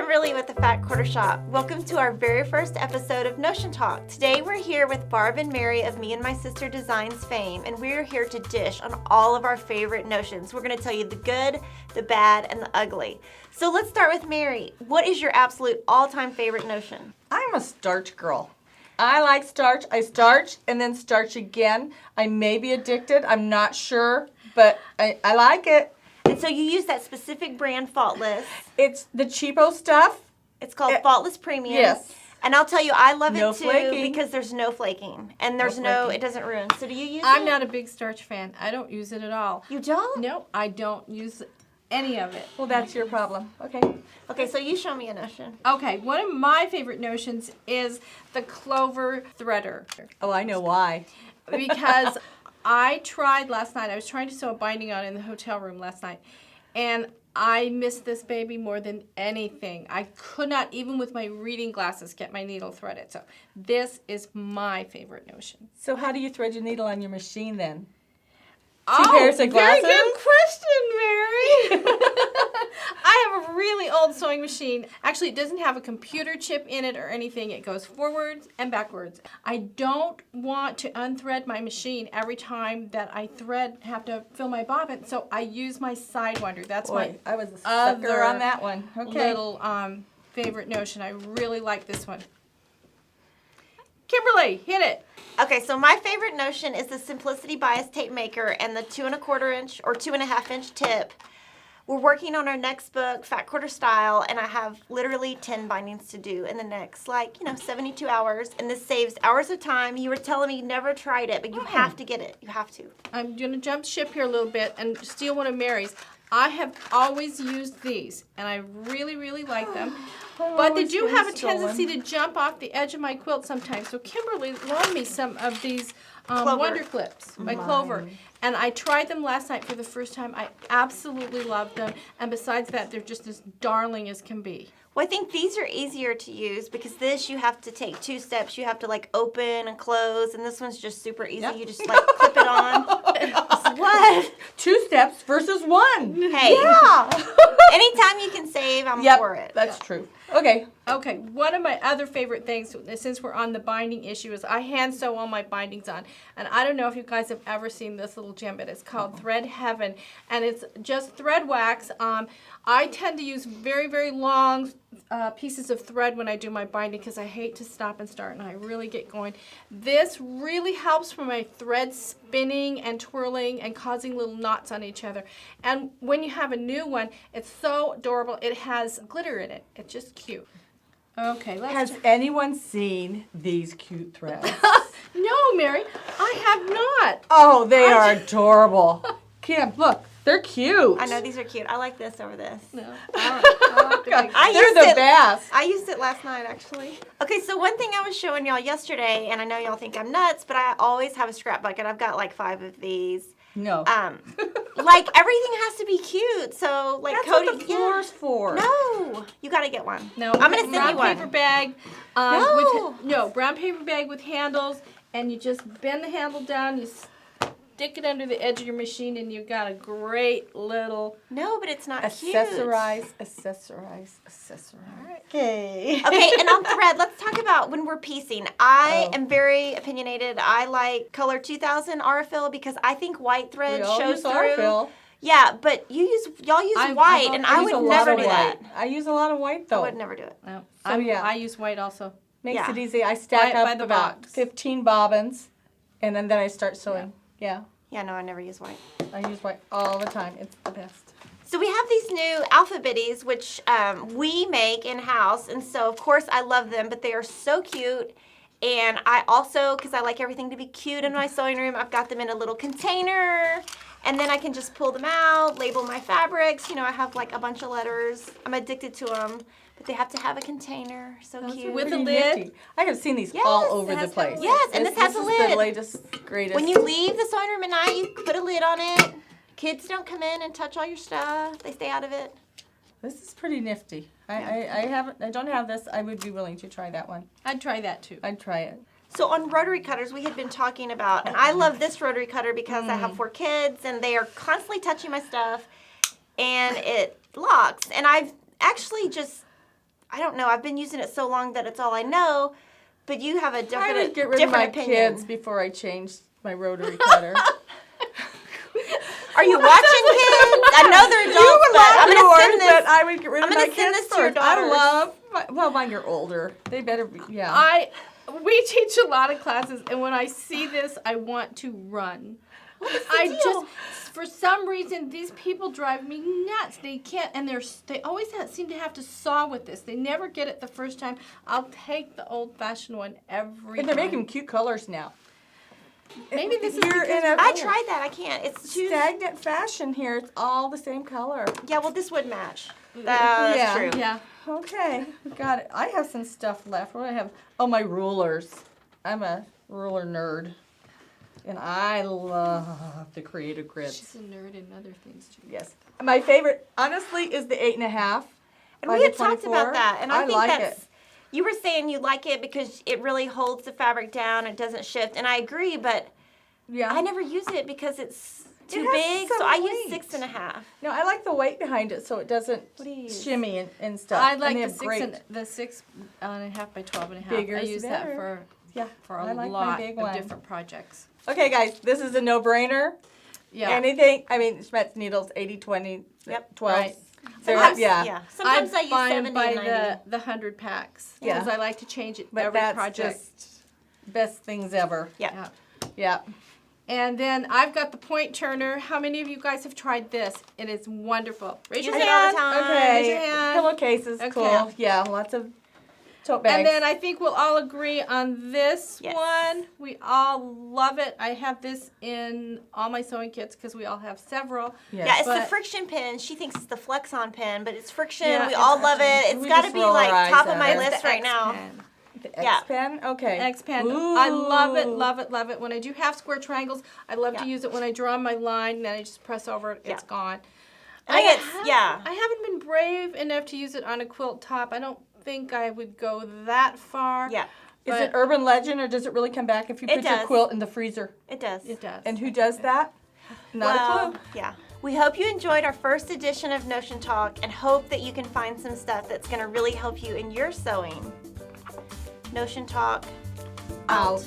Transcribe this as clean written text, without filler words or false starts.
Kimberly with the Fat Quarter Shop. Welcome to our very first episode of Notion Talk. Today we're here with Barb and Mary of Me and My Sister Designs fame, and we're here to dish on all of our favorite notions. We're going to tell you the good, the bad, and the ugly. So let's start with Mary. What is your absolute all-time favorite notion? I'm a starch girl. I like starch. I starch and then starch again. I may be addicted. I'm not sure, but I like it. And so you use that specific brand, Faultless. It's the cheapo stuff. It's called Faultless Premium. Yes. And I'll tell you, I love No it too flaking. because there's no flaking. And there's it doesn't ruin. So do you use it? I'm not a big starch fan. I don't use it at all. You don't? No, I don't use any of it. Well, that's your problem. Okay. Okay, so you show me a notion. Okay, one of my favorite notions is the Clover Threader. Oh, I know why. Because I tried last night, I was trying to sew a binding on in the hotel room last night, and I missed this baby more than anything. I could not, even with my reading glasses, get my needle threaded. So this is my favorite notion. So how do you thread your needle on your machine then? Pairs of glasses? Very good question, Mary. I have a really old sewing machine. Actually, it doesn't have a computer chip in it or anything. It goes forwards and backwards. I don't want to unthread my machine every time that I have to fill my bobbin, so I use my Sidewinder. That's Boy, my I was a sucker other on that one. Okay. little favorite notion. I really like this one. Kimberly, hit it. Okay, so my favorite notion is the Simplicity Bias Tape Maker and the 2 1/4 inch or 2 1/2 inch tip. We're working on our next book, Fat Quarter Style, and I have literally 10 bindings to do in the next, 72 hours. And this saves hours of time. You were telling me you never tried it, but you have to get it. You have to. I'm going to jump ship here a little bit and steal one of Mary's. I have always used these, and I really, really like them. But they do have a tendency to jump off the edge of my quilt sometimes. So Kimberly loaned me some of these Wonder Clips by Clover. And I tried them last night for the first time. I absolutely loved them. And besides that, they're just as darling as can be. Well, I think these are easier to use because this you have to take 2 steps. You have to open and close, and this one's just super easy. Yep. You just clip it on. What? 2 steps versus 1. Hey. Yeah. Anytime you can save, I'm for it. That's true. Okay. Okay, one of my other favorite things, since we're on the binding issue, is I hand sew all my bindings on. And I don't know if you guys have ever seen this little gem, but it's called Thread Heaven. And it's just thread wax. I tend to use very, very long pieces of thread when I do my binding because I hate to stop and start and I really get going. This really helps for my thread spinning and twirling and causing little knots on each other. And when you have a new one, it's so adorable. It has glitter in it. It's just cute. Okay, Has anyone seen these cute threads? No, Mary, I have not. Oh, they are adorable. Kim, look, they're cute. I know, these are cute. I like this over this. No, I like the big They're the best. I used it last night, actually. Okay, so one thing I was showing y'all yesterday, and I know y'all think I'm nuts, but I always have a scrap bucket. I've got 5 of these. No. Everything has to be cute. So That's Cody, what the floor's for. No, you got to get one. No, I'm gonna send you brown one. paper bag. No. Brown paper bag with handles, and you just bend the handle down. You stick it under the edge of your machine, and you got a great little. No, but it's not accessorize. Okay. Okay, and on thread, let's talk about when we're piecing. I am very opinionated. I like color 2000 Aurifil because I think white thread shows through. Aurifil. Yeah, but y'all use white, and I would never do that. I use a lot of white though. I would never do it. No, So, I use white also. Makes it easy. I stack By up the about box. 15 bobbins, and then I start sewing. Yeah. Yeah, no, I never use white. I use white all the time. It's the best. So we have these new Alpha Bitties, which we make in-house, and so, of course, I love them, but they are so cute, and I also, because I like everything to be cute in my sewing room, I've got them in a little container, and then I can just pull them out, label my fabrics. I have, a bunch of letters. I'm addicted to them, but they have to have a container. So cute. With a Pretty lid. nifty. I have seen these all over it the has place. Yes, and this has a is lid. the latest, greatest. When you leave the sewing room at night, you put a lid on it. Kids don't come in and touch all your stuff. They stay out of it. This is pretty nifty. I don't have this. I would be willing to try that one. I'd try that too. I'd try it. So on rotary cutters, we had been talking about, and I love this rotary cutter because I have 4 kids, and they are constantly touching my stuff, and it locks. And I've actually just I don't know. I've been using it so long that it's all I know. But you have a I different, would get rid of different my opinion. kids before I changed my rotary cutter. Are you watching, kids? I know they're adults, but I'm yours, gonna send this. but I would get rid of I'm my gonna send kids this to your first. I daughters. love, mine are older. They better be, yeah. We teach a lot of classes, and when I see this, I want to run. deal? For some reason, these people drive me nuts. They can't, and they always seem to have to saw with this. They never get it the first time. I'll take the old-fashioned one every And they're time. making cute colors now. Maybe this is You're because in a I tried that. I can't. It's too. stagnant fashion here. It's all the same color. Yeah, well, this would match. That's Yeah. true. Yeah. Okay, got it. I have some stuff left. What do I have? Oh, my rulers. I'm a ruler nerd. And I love the creative grids. She's a nerd in other things too. Yes. My favorite, honestly, is the 8.5. And by we the had talked 24. about that, and I think like that's. it. You were saying you like it because it really holds the fabric down. It doesn't shift, and I agree. But Yeah. I never use it because it's too has big. some So I weight. use 6.5. No, I like the weight behind it so it doesn't What do you use? shimmy and stuff. I And like they the have 6.5 by 12.5. Bigger I is use that better. for Yeah, a I like my lot big of one. different projects. Okay, guys, this is a no-brainer. Yeah. Anything, I mean, Schmetz needles, 80-20, Yep. 12. Right. They're- Sometimes, yeah. Sometimes I use buy 'em 70 by and 90. the 100 packs Yeah. because I like to change it But every that's project. just best things ever. Yeah. Yeah. And then I've got the point turner. How many of you guys have tried this? It is wonderful. Raise your Use it all hand. the time. Okay. Raise your hand. Pillowcases, Okay. cool. Yeah, lots of tote bags. And then I think we'll all agree on this Yes. one. We all love it. I have this in all my sewing kits because we all have several. Yes. Yeah, it's the But- friction pin. She thinks it's the Flex-On pin, but it's friction. Yeah, we it's all love it. It's We got to just be roll like our eyes top of at my it. list right now. X-Pen. The Yeah. X-Pen? Okay. X-Pen. Ooh. I love it, love it, love it. When I do half square triangles, I love to Yeah. use it when I draw my line, then I just press over it, it's Yeah. gone. I think it's, I haven't been brave enough to use it on a quilt top. I don't think I would go that far. Yeah, Is But- it urban legend or does it really come back if you It put your does. quilt in the freezer? it does. It does. And who does that? Not a clue. Yeah. We hope you enjoyed our first edition of Notion Talk and hope that you can find some stuff that's going to really help you in your sewing. Notion Talk Out.